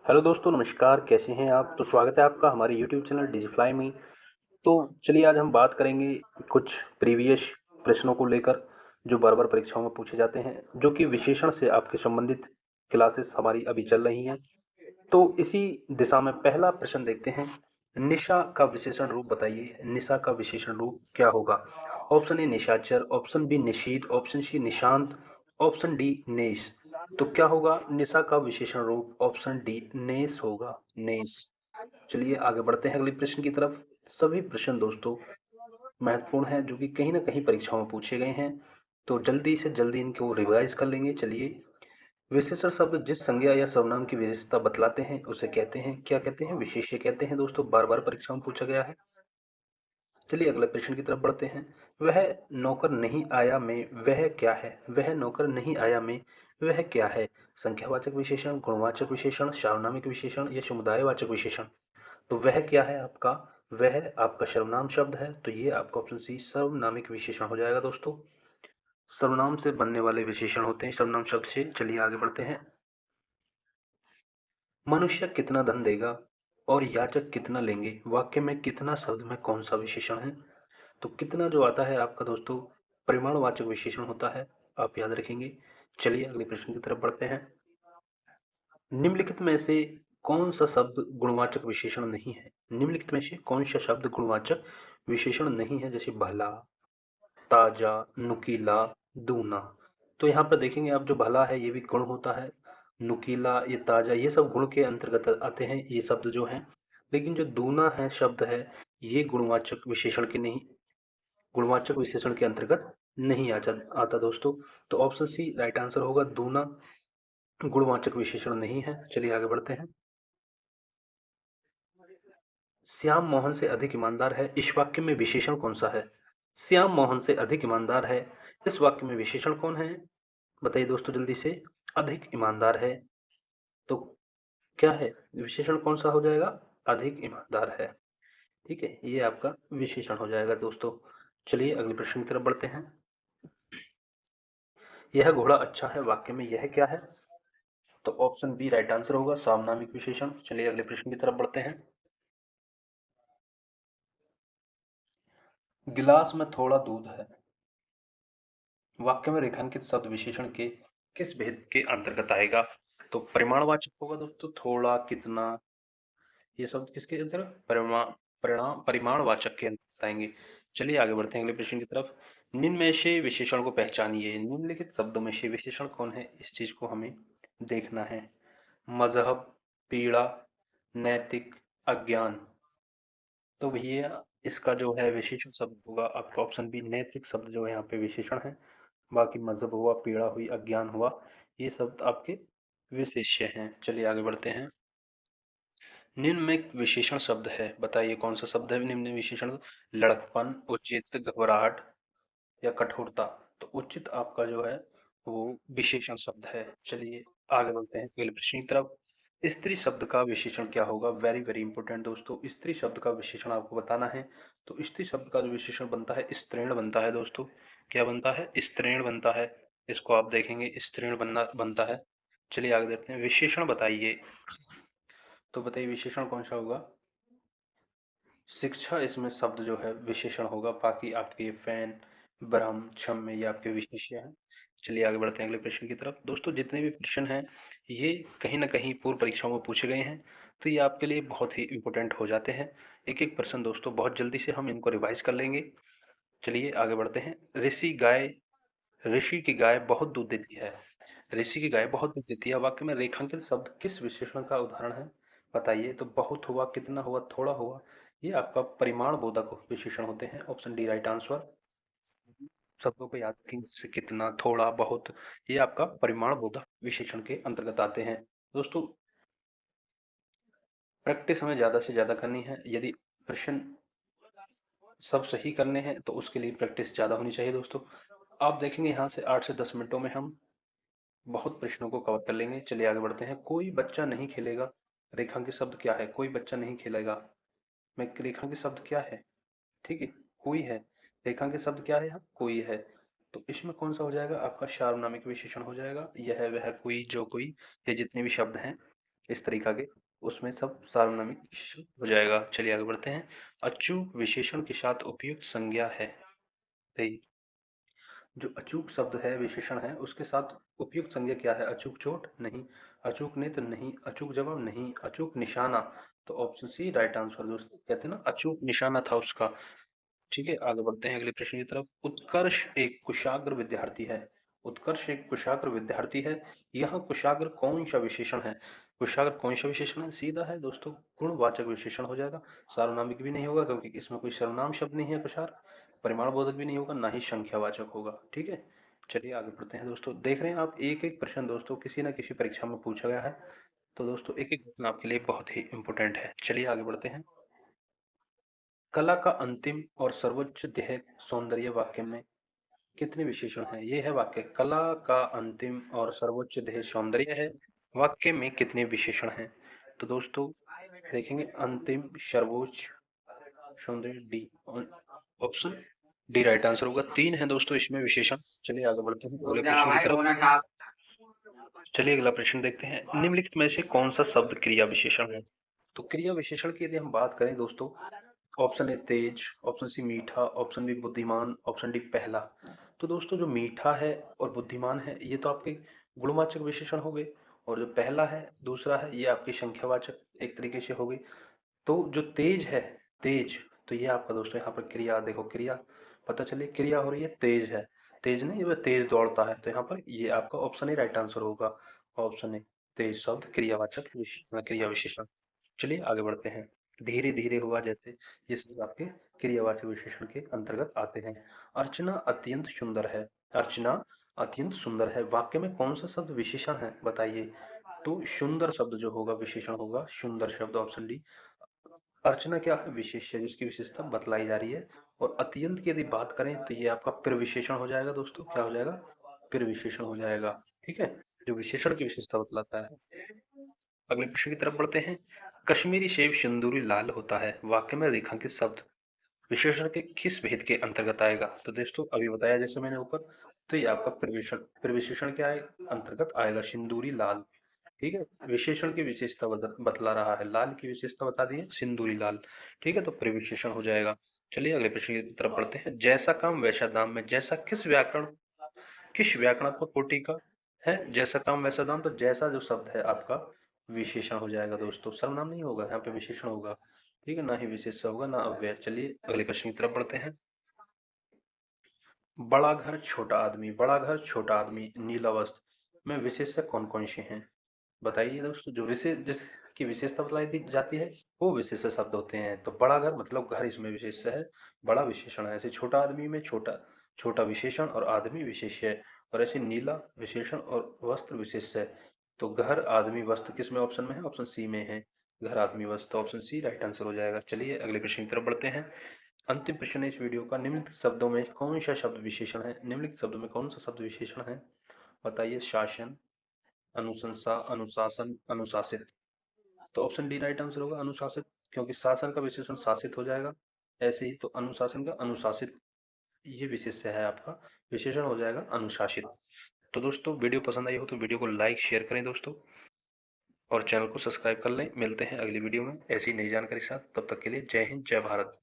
Hello दोस्तों, नमस्कार। कैसे हैं आप? तो स्वागत है आपका हमारे यूट्यूब चैनल डिजिफ्लाई में। तो चलिए आज हम बात करेंगे कुछ प्रीवियस प्रश्नों को लेकर जो बार-बार परीक्षाओं में पूछे जाते हैं, जो कि विशेषण से आपके संबंधित क्लासेस हमारी अभी चल रही हैं। तो इसी दिशा में पहला प्रश्न देखते हैं। निशा का विशेषण रूप बताइए। निशा का विशेषण रूप क्या होगा? ऑप्शन ए निशाचर, ऑप्शन बी निशीथ, ऑप्शन सी निशांत, ऑप्शन डी नेस। तो क्या होगा निशा का विशेषण रूप? ऑप्शन डी नेस होगा, नेस। चलिए आगे बढ़ते हैं अगले प्रश्न की तरफ। सभी प्रश्न दोस्तों महत्वपूर्ण हैं, जो कि कहीं ना कहीं परीक्षाओं में पूछे गए हैं, तो जल्दी से जल्दी इनको रिवाइज कर लेंगे। चलिए, विशेषण शब्द जिस संज्ञा या सर्वनाम की विशेषता बतलाते हैं उसे कहते हैं, क्या कहते हैं? विशेष्य कहते हैं दोस्तों। बार बार परीक्षा में पूछा गया है। चलिए अगले प्रश्न की तरफ बढ़ते हैं। वह नौकर नहीं आया में वह क्या है? वह नौकर नहीं आया में वह क्या है? संख्यावाचक विशेषण, गुणवाचक विशेषण, सार्वनामिक विशेषण या समुदायवाचक विशेषण? तो वह क्या है आपका? वह आपका सर्वनाम शब्द है, तो ये आपका ऑप्शन सी सर्वनामिक विशेषण हो जाएगा दोस्तों। सर्वनाम से बनने वाले विशेषण होते हैं सर्वनाम शब्द से। चलिए आगे बढ़ते हैं। मनुष्य कितना धन देगा और याचक कितना लेंगे? वाक्य में कितना शब्द में कौन सा विशेषण है? तो कितना जो आता है आपका दोस्तों परिमाणवाचक विशेषण होता है, आप याद रखेंगे। चलिए अगले प्रश्न की तरफ बढ़ते हैं। निम्नलिखित में से कौन सा शब्द गुणवाचक विशेषण नहीं है? निम्नलिखित में से कौन सा शब्द गुणवाचक विशेषण नहीं है? जैसे भला, ताजा, नुकीला, दूना। तो यहाँ पर देखेंगे आप, जो भला है ये भी गुण होता है, नुकीला, ये ताजा, ये सब गुण के अंतर्गत आते हैं ये शब्द जो हैं। लेकिन जो दूना है शब्द है, ये गुणवाचक विशेषण के नहीं, गुणवाचक विशेषण के अंतर्गत नहीं आता दोस्तों। तो ऑप्शन सी राइट आंसर होगा, दूना गुणवाचक विशेषण नहीं है। चलिए आगे बढ़ते हैं। श्याम मोहन से अधिक ईमानदार है, इस वाक्य में विशेषण कौन सा है? श्याम मोहन से अधिक ईमानदार है, इस वाक्य में विशेषण कौन है? बताइए दोस्तों जल्दी से। अधिक ईमानदार है, तो क्या है विशेषण? कौन सा हो जाएगा? अधिक ईमानदार है। ठीक है, ये आपका विशेषण हो जाएगा दोस्तों। चलिए अगले प्रश्न की तरफ बढ़ते हैं। यह घोड़ा अच्छा है, वाक्य में यह क्या है? तो ऑप्शन बी राइट आंसर होगा, सामनामिक विशेषण। चलिए अगले प्रश्न की तरफ बढ़ते हैं। गिलास में थोड़ा दूध है, वाक्य में रेखांकित शब्द विशेषण के किस भेद के अंतर्गत आएगा? तो परिमाणवाचक होगा दोस्तों, थोड़ा, कितना, ये शब्द किसके अंतर्गत? परिमाणवाचक के अंतर्गत आएंगे। चलिए आगे बढ़ते हैं अगले प्रश्न की तरफ। निम्न में से विशेषण को पहचानिए। निम्नलिखित शब्दों में से विशेषण कौन है? इस चीज को हमें देखना है। मजहब, पीड़ा, नैतिक, अज्ञान। तो भैया इसका जो है विशेषण शब्द होगा आपका ऑप्शन बी, नैतिक शब्द जो है यहाँ पे विशेषण है। बाकी मजहब हुआ, पीड़ा हुई, अज्ञान हुआ, ये शब्द आपके विशेष्य हैं। चलिए आगे बढ़ते हैं। निम्न में विशेषण शब्द है, बताइए कौन सा शब्द है निम्न में विशेषण? लड़कपन, उचित, घबराहट या कठोरता। तो उचित आपका जो है वो विशेषण शब्द है। चलिए आगे बढ़ते हैं अगले प्रश्न की तरफ। स्त्री शब्द का विशेषण क्या होगा? वेरी वेरी इंपॉर्टेंट दोस्तों, स्त्री शब्द का विशेषण आपको बताना है। तो स्त्री शब्द का जो विशेषण बनता है, स्त्रीण बनता है दोस्तों। क्या बनता है? स्त्रीण बनता है। इसको आप देखेंगे, स्त्रीण बनता है। चलिए आगे देखते हैं। विशेषण बताइए। तो बताइए विशेषण कौन सा होगा? शिक्षा इसमें शब्द जो है विशेषण होगा। बाकी आपके फैन, ब्रह्म, क्षम्य ये आपके विशेष्य हैं। चलिए आगे बढ़ते हैं अगले प्रश्न की तरफ। दोस्तों जितने भी प्रश्न हैं ये कहीं ना कहीं पूर्व परीक्षाओं में पूछे गए हैं, तो ये आपके लिए बहुत ही इंपॉर्टेंट हो जाते हैं। एक एक प्रश्न दोस्तों बहुत जल्दी से हम इनको रिवाइज कर लेंगे। चलिए आगे बढ़ते हैं। ऋषि की गाय बहुत दूध देती है। ऋषि की गाय बहुत दूध देती है, वाक्य में रेखांकित शब्द किस विशेषण का उदाहरण है? बताइए। तो बहुत हुआ, कितना हुआ, थोड़ा हुआ, ये आपका परिमाण बोधक विशेषण होते हैं। Option D right answer. शब्दों को याद रखेंगे, जैसे कितना, थोड़ा, बहुत, ये आपका परिमाण बोधक विशेषण के अंतर्गत आते हैं। दोस्तों प्रैक्टिस हमें ज्यादा से ज्यादा करनी है। यदि प्रश्न सब सही करने हैं तो उसके लिए प्रैक्टिस ज्यादा होनी चाहिए दोस्तों। आप देखेंगे यहाँ से 8 से 10 मिनटों में हम बहुत प्रश्नों को कवर कर लेंगे। चलिए आगे बढ़ते हैं। कोई बच्चा नहीं खेलेगा, रेखांकित शब्द क्या है? कोई बच्चा नहीं खेलेगा में रेखांकित शब्द क्या है? ठीक है, कोई है। रेखांकित शब्द क्या है यहाँ? कोई है। तो इसमें कौन सा हो जाएगा? आपका सार्वनामिक विशेषण हो जाएगा। यह, वह, कोई, जो कोई, ये जितने भी शब्द हैं इस तरीका के उसमें सब सार्वनामिक विशेषण हो जाएगा। चलिए आगे बढ़ते हैं। अचूक विशेषण के साथ उपयुक्त संज्ञा है। देखिए, जो अचूक शब्द है, विशेषण है, उसके साथ उपयुक्त संज्ञा क्या है? अचूक चोट नहीं, अचूक नेत्र नहीं, अचूक जवाब नहीं, अचूक निशाना। तो ऑप्शन सी राइट आंसर दोस्तों। कहते हैं ना अचूक निशाना था उसका। ठीक है, आगे बढ़ते हैं अगले प्रश्न की तरफ। उत्कर्ष एक कुशाग्र विद्यार्थी है। उत्कर्ष एक कुशाग्र विद्यार्थी है। यह कुशाग्र कौन सा विशेषण है? कुशाग्र कौन सा विशेषण है? सीधा है दोस्तों, गुणवाचक विशेषण हो जाएगा। सार्वनामिक भी नहीं होगा क्योंकि इसमें कोई सर्वनाम शब्द नहीं है कुशाग्र। परिमाण बोधक भी नहीं होगा, ना ही संख्यावाचक होगा। ठीक है, चलिए आगे बढ़ते हैं दोस्तों। देख रहे हैं आप एक एक प्रश्न दोस्तों किसी ना किसी परीक्षा में पूछा गया है। तो दोस्तों एक एक प्रश्न आपके लिए बहुत ही इंपॉर्टेंट है। चलिए आगे बढ़ते हैं। कला का अंतिम और सर्वोच्च ध्येय सौंदर्य वाक्य में कितने विशेषण हैं? ये है वाक्य, कला का अंतिम और सर्वोच्च ध्येय सौंदर्य है। वाक्य में कितने विशेषण हैं? तो दोस्तों देखेंगे, अंतिम, सर्वोच्च, सौंदर्य, D. Option D right answer होगा। 3 है दोस्तों इसमें विशेषण। चलिए आगे बढ़ते हैं अगले प्रश्न की तरफ। चलिए अगला प्रश्न देखते हैं। निम्नलिखित में से कौन सा शब्द क्रिया विशेषण है? तो क्रिया विशेषण की यदि हम बात करें दोस्तों, option A Tej, option C मीठा, ऑप्शन बी बुद्धिमान, ऑप्शन डी पहला। तो दोस्तों जो मीठा है और बुद्धिमान है ये तो आपके गुणवाचक विशेषण हो गए, और जो पहला है, दूसरा है, ये आपकी संख्यावाचक एक तरीके से हो गई। तो जो तेज है, तेज, तो ये आपका दोस्तों यहाँ पर क्रिया, देखो क्रिया, पता चले क्रिया हो रही है, तेज है। तेज नहीं, ये तेज दौड़ता है, तो यहाँ पर ये आपका ऑप्शन ए राइट आंसर होगा। ऑप्शन ए, तेज शब्द क्रियावाचक क्रिया विशेषण। चलिए आगे बढ़ते हैं। धीरे धीरे हुआ, जैसे ये सब आपके क्रियावाचक विशेषण के अंतर्गत आते हैं। अर्चना अत्यंत सुंदर है। अर्चना अत्यंत सुंदर है, वाक्य में कौन सा शब्द विशेषण है बताइए? तो सुंदर शब्द जो होगा विशेषण होगा सुंदर शब्द, ऑप्शन डी। अर्चना क्या है? विशेष्य, जिसकी विशेषता बतलाई जा रही है। और अत्यंत की यदि बात करें तो ये आपका प्रविशेषण हो जाएगा दोस्तों। क्या हो जाएगा? प्रविशेषण हो जाएगा। ठीक है, जो विशेषण की विशेषता बतलाता है। अगले प्रश्न की तरफ बढ़ते हैं। कश्मीरी सेब सिंदूरी लाल होता है, वाक्य में रेखांकित शब्द विशेषण के किस भेद के अंतर्गत आएगा? तो दोस्तों अभी बताया जैसे मैंने ऊपर, तो ये आपका प्रविशेषण क्या है अंतर्गत आएगा? सिंदूरी लाल। ठीक है, विशेषण की विशेषता बतला रहा है, लाल की विशेषता बता दी है, सिंदूरी लाल। ठीक है, तो प्रविशेषण हो जाएगा। चलिए अगले प्रश्न की तरफ बढ़ते हैं। जैसा काम वैसा दाम में जैसा किस व्याकरणात्मक कोटि का है? जैसा काम वैसा दाम, तो जैसा जो शब्द है आपका विशेषण हो जाएगा दोस्तों, सर्वनाम नहीं होगा यहाँ पे, विशेषण होगा। ठीक है, ना ही विशेष्य होगा ना अव्यय। चलिए अगले प्रश्न की तरफ बढ़ते हैं। बड़ा घर छोटा आदमी, बड़ा घर छोटा आदमी, नीला वस्त्र में विशेष्य कौन कौन से हैं? बताइए दोस्तों, जो विशेष जिसकी विशेषता बताई दी जाती है वो विशेष्य शब्द होते हैं। तो बड़ा घर मतलब घर, इसमें विशेष्य है, बड़ा विशेषण है। ऐसे छोटा आदमी में छोटा, छोटा विशेषण और आदमी विशेष्य है। और ऐसे नीला विशेषण और वस्त्र विशेष्य है। तो घर आदमी वस्त्र किस में ऑप्शन में है? ऑप्शन सी में है, घर आदमी वस्त्र, ऑप्शन सी राइट आंसर हो जाएगा। चलिए अगले प्रश्न की तरफ बढ़ते हैं। अंतिम प्रश्न है इस वीडियो का। निम्नलिखित शब्दों में कौन सा शब्द विशेषण है? निम्नलिखित शब्दों में कौन सा शब्द विशेषण है? बताइए। शासन, अनुशंसा, अनुशासन, अनुशासित। तो ऑप्शन डी राइट आंसर होगा, अनुशासित, क्योंकि शासन का विशेषण शासित हो जाएगा। ऐसे ही तो अनुशासन का अनुशासित, ये विशेष्य है आपका, विशेषण हो जाएगा अनुशासित। तो दोस्तों वीडियो पसंद आई हो तो वीडियो को लाइक शेयर करें दोस्तों, और चैनल को सब्सक्राइब कर लें। मिलते हैं अगली वीडियो में ऐसी नई जानकारी के साथ, तब तक के लिए जय हिंद, जय भारत।